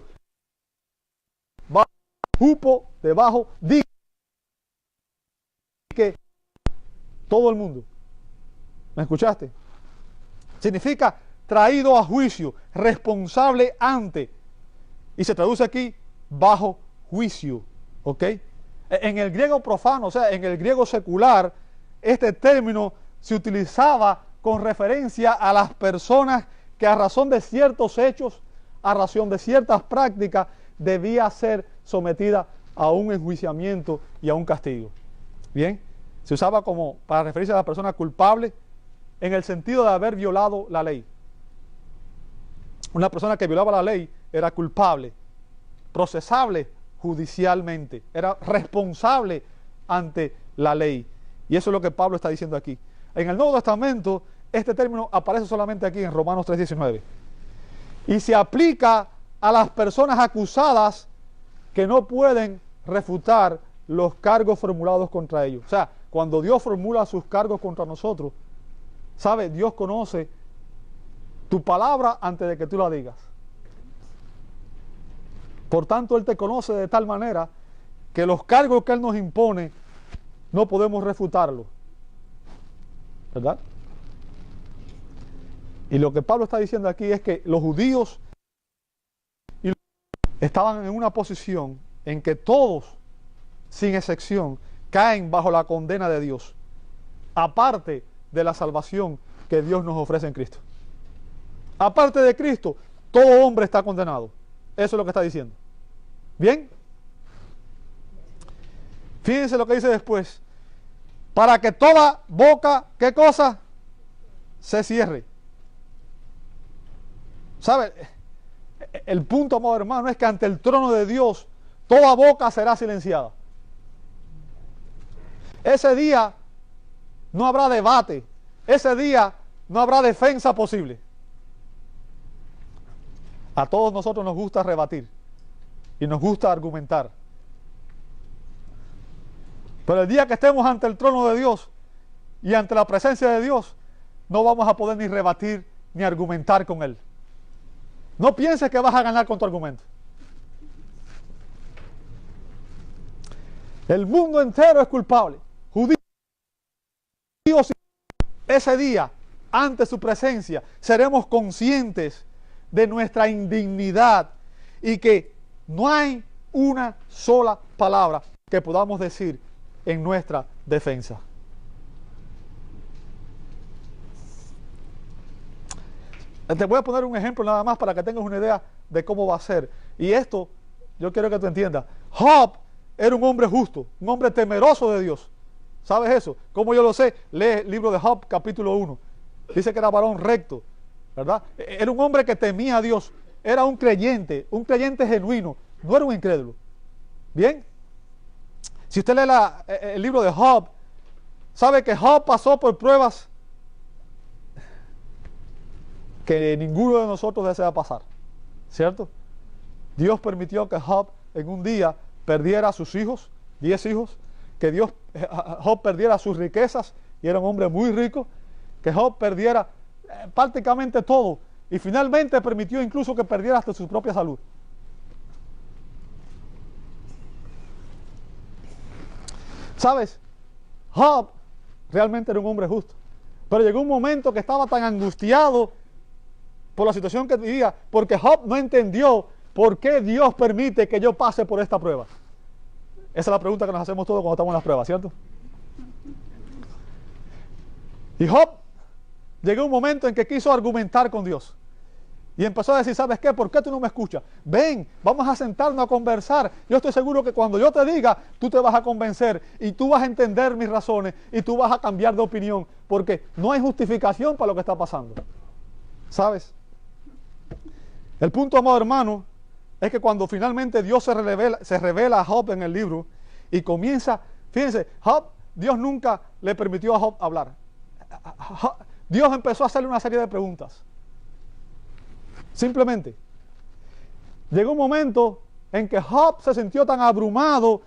Bajo, hupo, debajo, di. Que todo el mundo. ¿Me escuchaste? Significa traído a juicio, responsable ante. Y se traduce aquí bajo juicio. ¿Ok? En el griego profano, o sea, en el griego secular, este término se utilizaba con referencia a las personas que a razón de ciertos hechos, a razón de ciertas prácticas, debía ser sometida a un enjuiciamiento y a un castigo. Bien, se usaba como para referirse a las personas culpables en el sentido de haber violado la ley. Una persona que violaba la ley era culpable, procesable judicialmente, era responsable ante la ley. Y eso es lo que Pablo está diciendo aquí. En el Nuevo Testamento, este término aparece solamente aquí en Romanos 3:19. Y se aplica a las personas acusadas que no pueden refutar los cargos formulados contra ellos. O sea, cuando Dios formula sus cargos contra nosotros, ¿sabe? Dios conoce tu palabra antes de que tú la digas. Por tanto, Él te conoce de tal manera que los cargos que Él nos impone no podemos refutarlos. ¿Verdad? Y lo que Pablo está diciendo aquí es que los judíos estaban en una posición en que todos, sin excepción, caen bajo la condena de Dios, aparte de la salvación que Dios nos ofrece en Cristo. Aparte de Cristo, todo hombre está condenado. Eso es lo que está diciendo. ¿Bien? Fíjense lo que dice después. Para que toda boca, ¿qué cosa? Se cierre. ¿Sabe? El punto, amado hermano, es que ante el trono de Dios, toda boca será silenciada. Ese día no habrá debate. Ese día no habrá defensa posible. A todos nosotros nos gusta rebatir y nos gusta argumentar. Pero el día que estemos ante el trono de Dios y ante la presencia de Dios, no vamos a poder ni rebatir ni argumentar con Él. No pienses que vas a ganar con tu argumento. El mundo entero es culpable. Judíos, ese día, ante su presencia, seremos conscientes de nuestra indignidad y que no hay una sola palabra que podamos decir en nuestra defensa. Te voy a poner un ejemplo nada más para que tengas una idea de cómo va a ser. Y esto, yo quiero que tú entiendas. Job era un hombre justo, un hombre temeroso de Dios. ¿Sabes eso? ¿Cómo yo lo sé? Lee el libro de Job, capítulo 1. Dice que era varón recto, ¿verdad? Era un hombre que temía a Dios. Era un creyente genuino. No era un incrédulo. ¿Bien? Si usted lee el libro de Job, sabe que Job pasó por pruebas que ninguno de nosotros desea pasar, ¿cierto? Dios permitió que Job en un día perdiera a sus hijos, 10 hijos, que Job perdiera sus riquezas, y era un hombre muy rico, que Job perdiera prácticamente todo, y finalmente permitió incluso que perdiera hasta su propia salud. ¿Sabes? Job realmente era un hombre justo, pero llegó un momento que estaba tan angustiado por la situación que vivía, porque Job no entendió por qué Dios permite que yo pase por esta prueba. Esa es la pregunta que nos hacemos todos cuando estamos en las pruebas, ¿cierto? Y Job llegó un momento en que quiso argumentar con Dios. Y empezó a decir, ¿sabes qué? ¿Por qué tú no me escuchas? Ven, vamos a sentarnos a conversar. Yo estoy seguro que cuando yo te diga, tú te vas a convencer y tú vas a entender mis razones y tú vas a cambiar de opinión, porque no hay justificación para lo que está pasando. ¿Sabes? El punto, amado hermano, es que cuando finalmente Dios se revela a Job en el libro y comienza, fíjense, Dios nunca le permitió a Job hablar. Dios empezó a hacerle una serie de preguntas. Simplemente. Llegó un momento en que Job se sintió tan abrumado.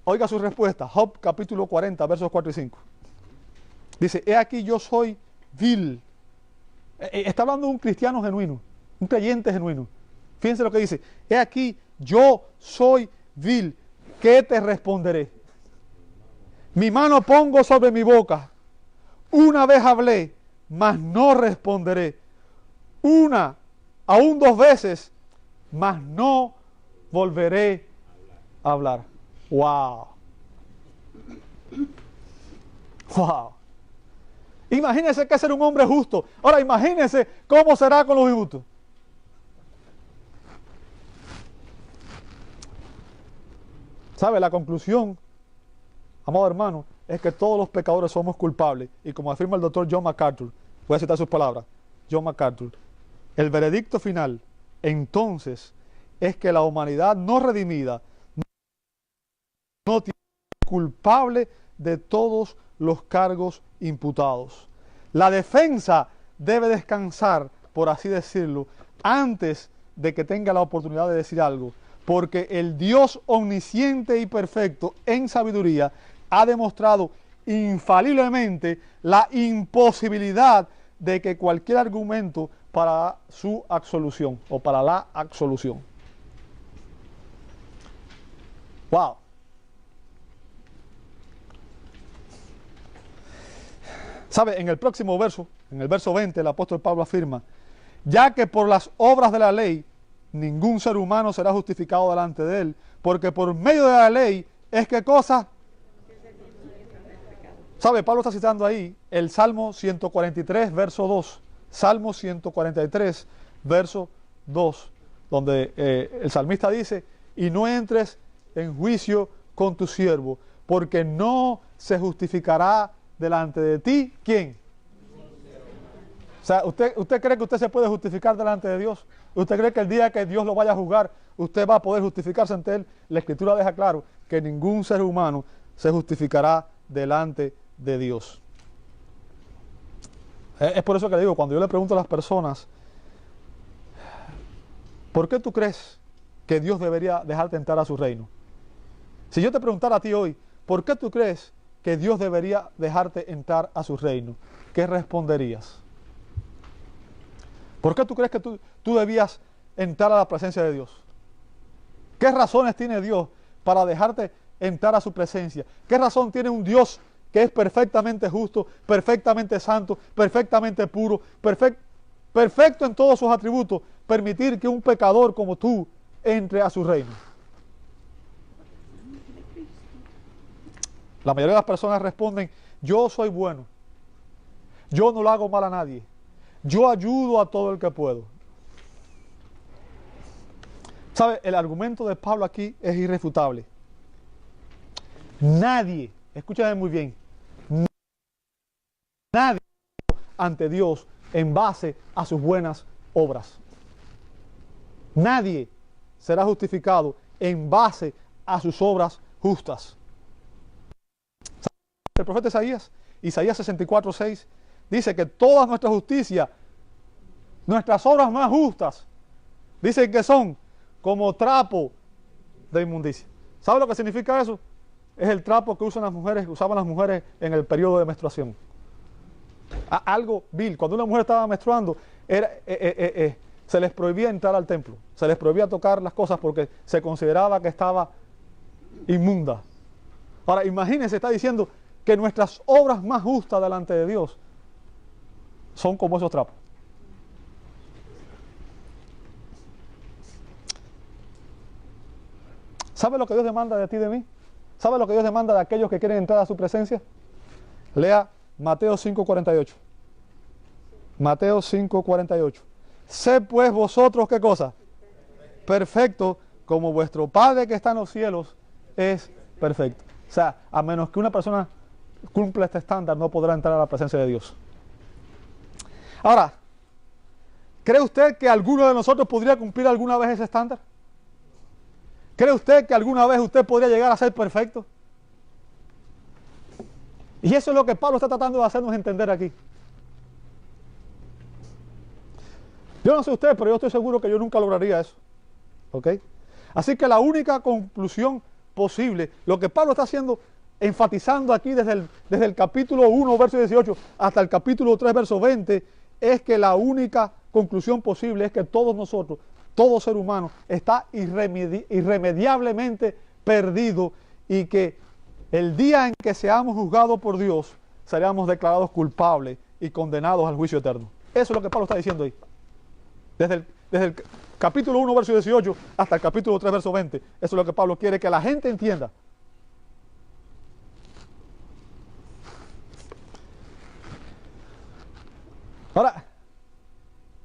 Oiga su respuesta, Job capítulo 40, versos 4 y 5. Dice, he aquí yo soy vil. Está hablando de un cristiano genuino, un creyente genuino. Fíjense lo que dice, he aquí yo soy vil, ¿qué te responderé? Mi mano pongo sobre mi boca, una vez hablé, mas no responderé. Aún 2 veces, mas no volveré a hablar. Wow. Wow. Imagínense que ser un hombre justo. Ahora imagínense cómo será con los injustos. ¿Sabe? La conclusión, amado hermano, es que todos los pecadores somos culpables. Y como afirma el doctor John MacArthur, voy a citar sus palabras, John MacArthur, el veredicto final, entonces, es que la humanidad no redimida no tiene culpable de todos los cargos imputados. La defensa debe descansar, por así decirlo, antes de que tenga la oportunidad de decir algo, porque el Dios omnisciente y perfecto en sabiduría ha demostrado infaliblemente la imposibilidad de que cualquier argumento para su absolución o para la absolución. Wow. ¿Sabe? En el próximo verso, en el verso 20, el apóstol Pablo afirma, ya que por las obras de la ley ningún ser humano será justificado delante de él, porque por medio de la ley es que cosa. ¿Sabe? Pablo está citando ahí el Salmo 143, verso 2. Salmo 143, verso 2, donde el salmista dice, y no entres en juicio con tu siervo, porque no se justificará delante de ti, ¿quién? O sea, ¿usted cree que usted se puede justificar delante de Dios? ¿Usted cree que el día que Dios lo vaya a juzgar, usted va a poder justificarse ante Él? La Escritura deja claro que ningún ser humano se justificará delante de Dios. Es por eso que le digo, cuando yo le pregunto a las personas, ¿por qué tú crees que Dios debería dejarte entrar a su reino? Si yo te preguntara a ti hoy, ¿por qué tú crees que Dios debería dejarte entrar a su reino? ¿Qué responderías? ¿Por qué tú crees que tú debías entrar a la presencia de Dios? ¿Qué razones tiene Dios para dejarte entrar a su presencia? ¿Qué razón tiene un Dios que es perfectamente justo, perfectamente santo, perfectamente puro, perfecto en todos sus atributos, permitir que un pecador como tú entre a su reino? La mayoría de las personas responden, yo soy bueno, yo no le hago mal a nadie, yo ayudo a todo el que puedo. ¿Sabe? El argumento de Pablo aquí es irrefutable. Nadie, escúchame muy bien, nadie ante Dios en base a sus buenas obras. Nadie será justificado en base a sus obras justas. El profeta Isaías 64:6, dice que toda nuestra justicia, nuestras obras más justas, dicen que son como trapo de inmundicia. ¿Sabe lo que significa eso? Es el trapo que usaban las mujeres en el periodo de menstruación. Algo vil. Cuando una mujer estaba menstruando, se les prohibía entrar al templo, se les prohibía tocar las cosas porque se consideraba que estaba inmunda. Ahora, imagínense, está diciendo que nuestras obras más justas delante de Dios son como esos trapos. ¿Sabe lo que Dios demanda de ti y de mí? ¿Sabe lo que Dios demanda de aquellos que quieren entrar a su presencia? Lea Mateo 5:48. Mateo 5:48. Sé pues vosotros, ¿qué cosa? Perfecto, como vuestro Padre que está en los cielos es perfecto. O sea, a menos que una persona cumpla este estándar, no podrá entrar a la presencia de Dios. Ahora, ¿cree usted que alguno de nosotros podría cumplir alguna vez ese estándar? ¿Cree usted que alguna vez usted podría llegar a ser perfecto? Y eso es lo que Pablo está tratando de hacernos entender aquí. Yo no sé usted, pero yo estoy seguro que yo nunca lograría eso. ¿Ok? Así que la única conclusión posible, lo que Pablo está haciendo, enfatizando aquí desde el capítulo 1, verso 18, hasta el capítulo 3, verso 20, es que la única conclusión posible es que todos nosotros, todo ser humano, está irremediablemente perdido y que el día en que seamos juzgados por Dios, seremos declarados culpables y condenados al juicio eterno. Eso es lo que Pablo está diciendo ahí. Desde el capítulo 1, verso 18, hasta el capítulo 3, verso 20. Eso es lo que Pablo quiere que la gente entienda. Ahora,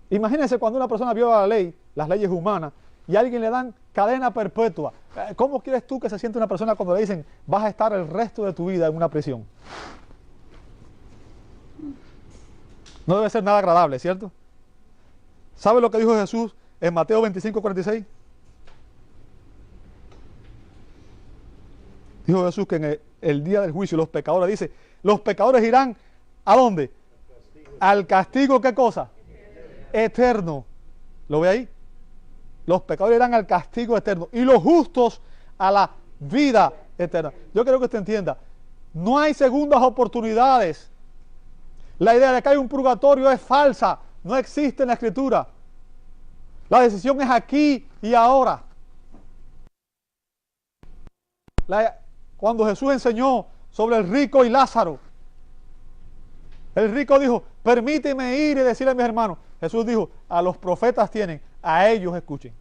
imagínense cuando una persona viola la ley, las leyes humanas, y a alguien le dan cadena perpetua. ¿Cómo quieres tú que se siente una persona cuando le dicen vas a estar el resto de tu vida en una prisión? No debe ser nada agradable, ¿cierto? ¿Sabe lo que dijo Jesús en Mateo 25:46? Dijo Jesús que en el día del juicio los pecadores, dice, los pecadores irán ¿a dónde? Al castigo, ¿qué cosa? Eterno. ¿Lo ve ahí? Los pecadores irán al castigo eterno y los justos a la vida eterna. Yo quiero que usted entienda, no hay segundas oportunidades. La idea de que hay un purgatorio es falsa, no existe en la Escritura. La decisión es aquí y ahora. Cuando Jesús enseñó sobre el rico y Lázaro, el rico dijo, permíteme ir y decirle a mis hermanos. Jesús dijo, a los profetas tienen, a ellos escuchen.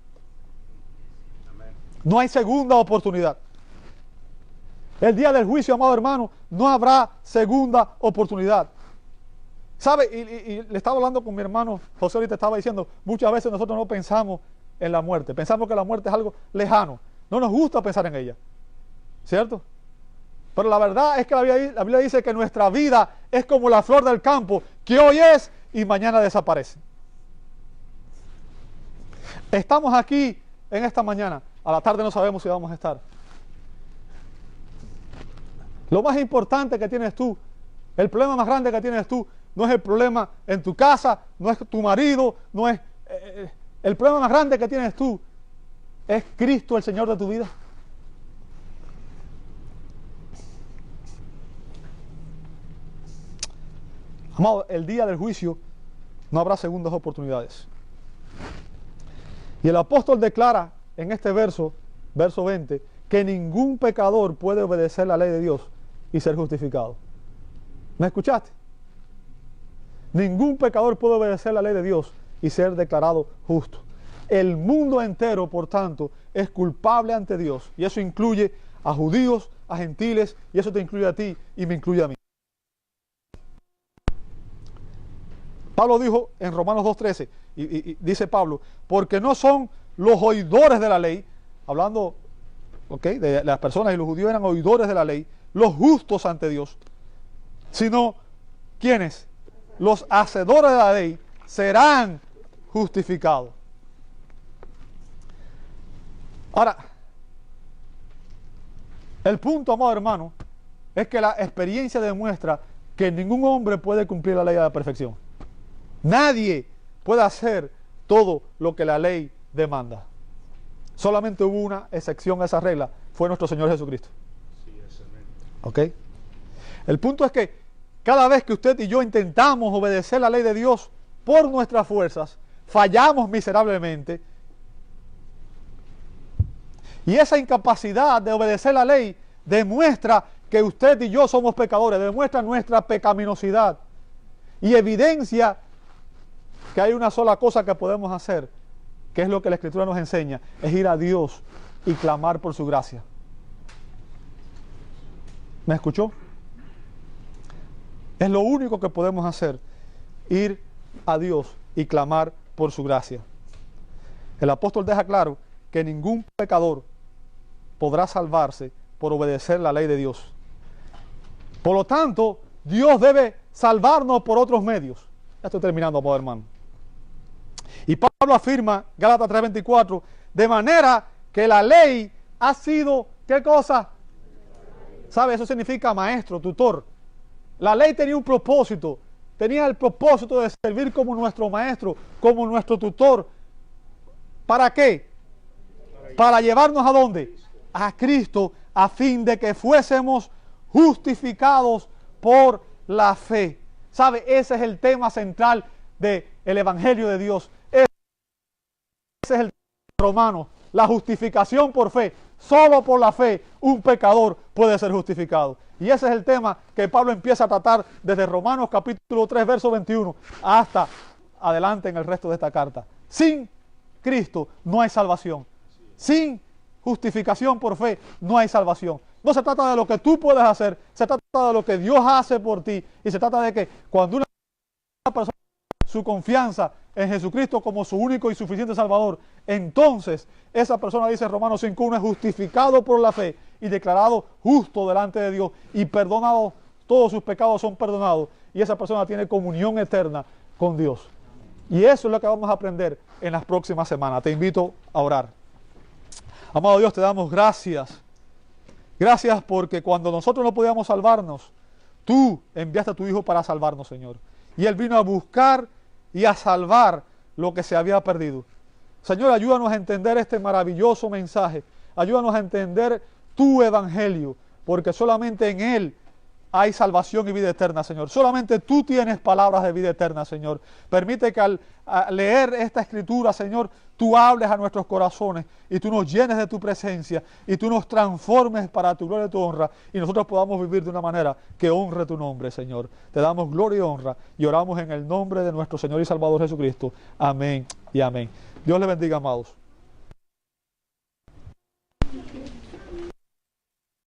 No hay segunda oportunidad. El día del juicio, amado hermano, no habrá segunda oportunidad. ¿Sabe? Y le estaba hablando con mi hermano José, ahorita estaba diciendo, muchas veces nosotros no pensamos en la muerte. Pensamos que la muerte es algo lejano. No nos gusta pensar en ella. ¿Cierto? Pero la verdad es que la Biblia dice que nuestra vida es como la flor del campo, que hoy es y mañana desaparece. Estamos aquí en esta mañana. A la tarde no sabemos si vamos a estar. Lo más importante que tienes tú, el problema más grande que tienes tú, no es el problema en tu casa, no es tu marido, no es... el problema más grande que tienes tú es Cristo, el Señor de tu vida. Amado, el día del juicio no habrá segundas oportunidades. Y el apóstol declara en este verso 20, que ningún pecador puede obedecer la ley de Dios y ser justificado. ¿Me escuchaste? Ningún pecador puede obedecer la ley de Dios y ser declarado justo. El mundo entero, por tanto, es culpable ante Dios. Y eso incluye a judíos, a gentiles, y eso te incluye a ti y me incluye a mí. Pablo dijo en Romanos 2:13, y dice Pablo, porque no son los oidores de la ley, hablando de las personas, y los judíos eran oidores de la ley, los justos ante Dios, sino, ¿quiénes? Los hacedores de la ley serán justificados. Ahora, el punto, amado hermano, es que la experiencia demuestra que ningún hombre puede cumplir la ley a la perfección. Nadie puede hacer todo lo que la ley demanda. Solamente hubo una excepción a esa regla, fue nuestro Señor Jesucristo. ¿Ok? El punto es que cada vez que usted y yo intentamos obedecer la ley de Dios por nuestras fuerzas, fallamos miserablemente. Y esa incapacidad de obedecer la ley demuestra que usted y yo somos pecadores, demuestra nuestra pecaminosidad y evidencia que hay una sola cosa que podemos hacer, que es lo que la Escritura nos enseña, es ir a Dios y clamar por su gracia. ¿Me escuchó? Es lo único que podemos hacer, ir a Dios y clamar por su gracia. El apóstol deja claro que ningún pecador podrá salvarse por obedecer la ley de Dios. Por lo tanto, Dios debe salvarnos por otros medios. Ya estoy terminando, amado hermano. Y Pablo afirma, Gálatas 3:24, de manera que la ley ha sido, ¿qué cosa? ¿Sabe? Eso significa maestro, tutor. La ley tenía un propósito, tenía el propósito de servir como nuestro maestro, como nuestro tutor. ¿Para qué? Para llevarnos ¿a dónde? A Cristo, a fin de que fuésemos justificados por la fe. ¿Sabe? Ese es el tema central del Evangelio de Dios. Ese es el tema de Romanos, la justificación por fe. Solo por la fe un pecador puede ser justificado. Y ese es el tema que Pablo empieza a tratar desde Romanos capítulo 3, verso 21, hasta adelante en el resto de esta carta. Sin Cristo no hay salvación. Sin justificación por fe no hay salvación. No se trata de lo que tú puedes hacer, se trata de lo que Dios hace por ti. Y se trata de que cuando una persona su confianza en Jesucristo como su único y suficiente Salvador, entonces esa persona, dice Romanos 5:1, es justificado por la fe y declarado justo delante de Dios y perdonado, todos sus pecados son perdonados y esa persona tiene comunión eterna con Dios. Y eso es lo que vamos a aprender en las próximas semanas. Te invito a orar. Amado Dios, te damos gracias. Gracias porque cuando nosotros no podíamos salvarnos, tú enviaste a tu Hijo para salvarnos, Señor. Y Él vino a buscar y a salvar lo que se había perdido. Señor, ayúdanos a entender este maravilloso mensaje. Ayúdanos a entender tu evangelio, porque solamente en Él hay salvación y vida eterna, Señor. Solamente tú tienes palabras de vida eterna, Señor. Permite que al leer esta escritura, Señor, tú hables a nuestros corazones y tú nos llenes de tu presencia y tú nos transformes para tu gloria y tu honra y nosotros podamos vivir de una manera que honre tu nombre, Señor. Te damos gloria y honra y oramos en el nombre de nuestro Señor y Salvador Jesucristo. Amén y amén. Dios le bendiga, amados.